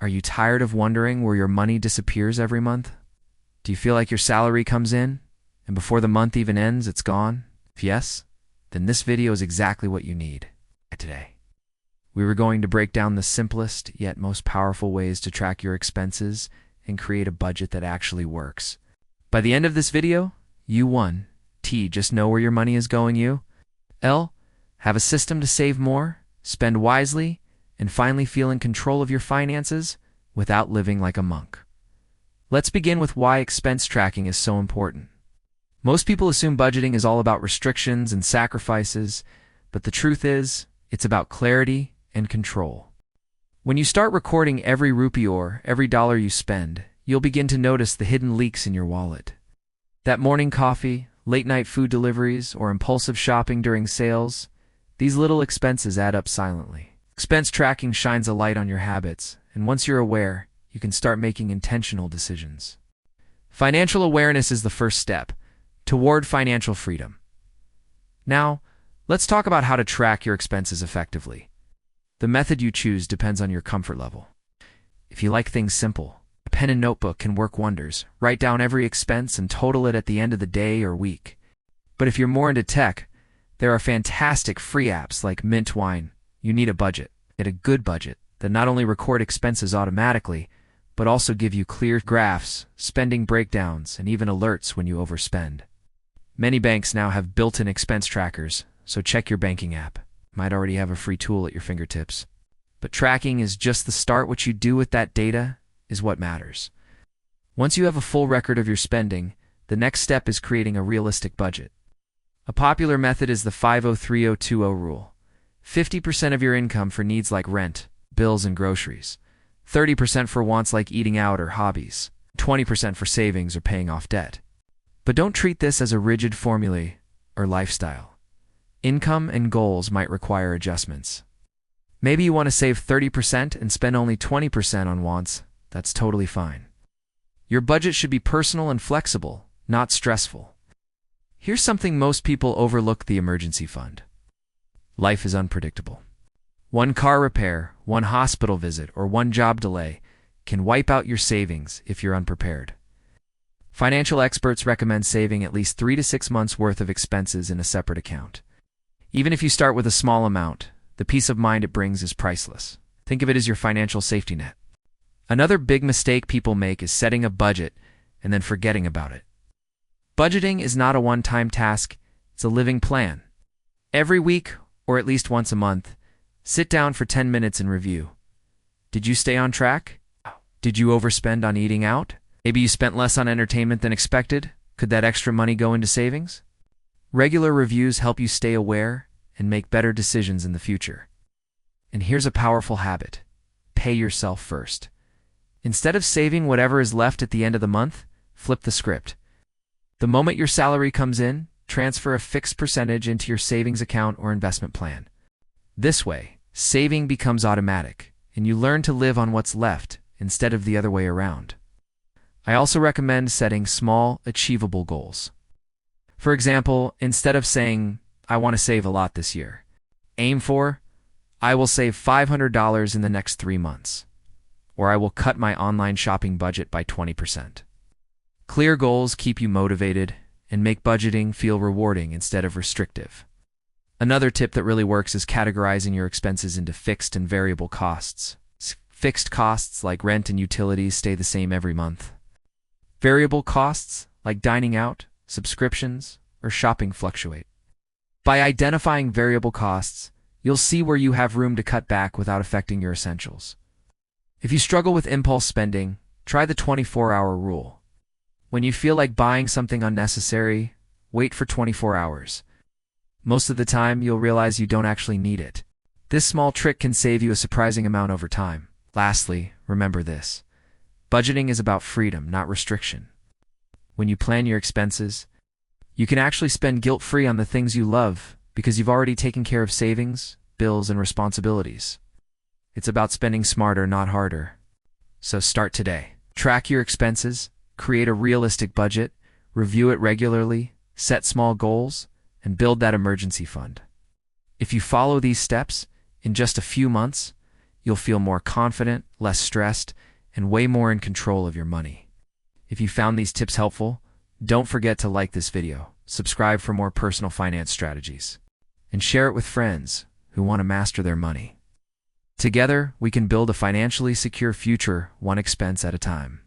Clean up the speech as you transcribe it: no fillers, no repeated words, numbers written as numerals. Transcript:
Are you tired of wondering where your money disappears every month? Do you feel like your salary comes in, and before the month even ends, it's gone? If yes, then this video is exactly what you need today. We were going to break down the simplest yet most powerful ways to track your expenses and create a budget that actually works. By the end of this video, you won. T, just know where your money is going. You. L, have a system to save more, spend wisely, and finally feel in control of your finances without living like a monk. Let's begin with why expense tracking is so important. Most people assume budgeting is all about restrictions and sacrifices, but the truth is, it's about clarity and control. When you start recording every rupee or every dollar you spend, you'll begin to notice the hidden leaks in your wallet. That morning coffee, late-night food deliveries, or impulsive shopping during sales, these little expenses add up silently. Expense tracking shines a light on your habits, and once you're aware, you can start making intentional decisions. Financial awareness is the first step toward financial freedom. Now, let's talk about how to track your expenses effectively. The method you choose depends on your comfort level. If you like things simple, a pen and notebook can work wonders. Write down every expense and total it at the end of the day or week. But if you're more into tech, there are fantastic free apps like Mint Wine. You need a budget, and a good budget, that not only record expenses automatically, but also give you clear graphs, spending breakdowns, and even alerts when you overspend. Many banks now have built-in expense trackers, so check your banking app. Might already have a free tool at your fingertips. But tracking is just the start. What you do with that data is what matters. Once you have a full record of your spending, the next step is creating a realistic budget. A popular method is the 50-30-20 rule. 50% of your income for needs like rent, bills, and groceries. 30% for wants like eating out or hobbies. 20% for savings or paying off debt. But don't treat this as a rigid formula or lifestyle. Income and goals might require adjustments. Maybe you want to save 30% and spend only 20% on wants. That's totally fine. Your budget should be personal and flexible, not stressful. Here's something most people overlook: the emergency fund. Life is unpredictable. One car repair, one hospital visit, or one job delay can wipe out your savings if you're unprepared. Financial experts recommend saving at least 3 to 6 months' worth of expenses in a separate account. Even if you start with a small amount, the peace of mind it brings is priceless. Think of it as your financial safety net. Another big mistake people make is setting a budget and then forgetting about it. Budgeting is not a one-time task, it's a living plan. Every week, or at least once a month, sit down for 10 minutes and review. Did you stay on track? Did you overspend on eating out? Maybe you spent less on entertainment than expected. Could that extra money go into savings? Regular reviews help you stay aware and make better decisions in the future. And here's a powerful habit: pay yourself first. Instead of saving whatever is left at the end of the month, flip the script. The moment your salary comes in, transfer a fixed percentage into your savings account or investment plan. This way, saving becomes automatic, and you learn to live on what's left instead of the other way around. I also recommend setting small, achievable goals. For example, instead of saying, "I want to save a lot this year," aim for, "I will save $500 in the next 3 months," or "I will cut my online shopping budget by 20%. Clear goals keep you motivated and make budgeting feel rewarding instead of restrictive. Another tip that really works is categorizing your expenses into fixed and variable costs. Fixed costs like rent and utilities stay the same every month. Variable costs like dining out, subscriptions, or shopping fluctuate. By identifying variable costs, you'll see where you have room to cut back without affecting your essentials. If you struggle with impulse spending, try the 24-hour rule. When you feel like buying something unnecessary, wait for 24 hours. Most of the time, you'll realize you don't actually need it. This small trick can save you a surprising amount over time. Lastly, remember this: budgeting is about freedom, not restriction. When you plan your expenses, you can actually spend guilt-free on the things you love because you've already taken care of savings, bills, and responsibilities. It's about spending smarter, not harder. So start today. Track your expenses, create a realistic budget, review it regularly, set small goals, and build that emergency fund. If you follow these steps, in just a few months, you'll feel more confident, less stressed, and way more in control of your money. If you found these tips helpful, don't forget to like this video, subscribe for more personal finance strategies, and share it with friends who want to master their money. Together, we can build a financially secure future, one expense at a time.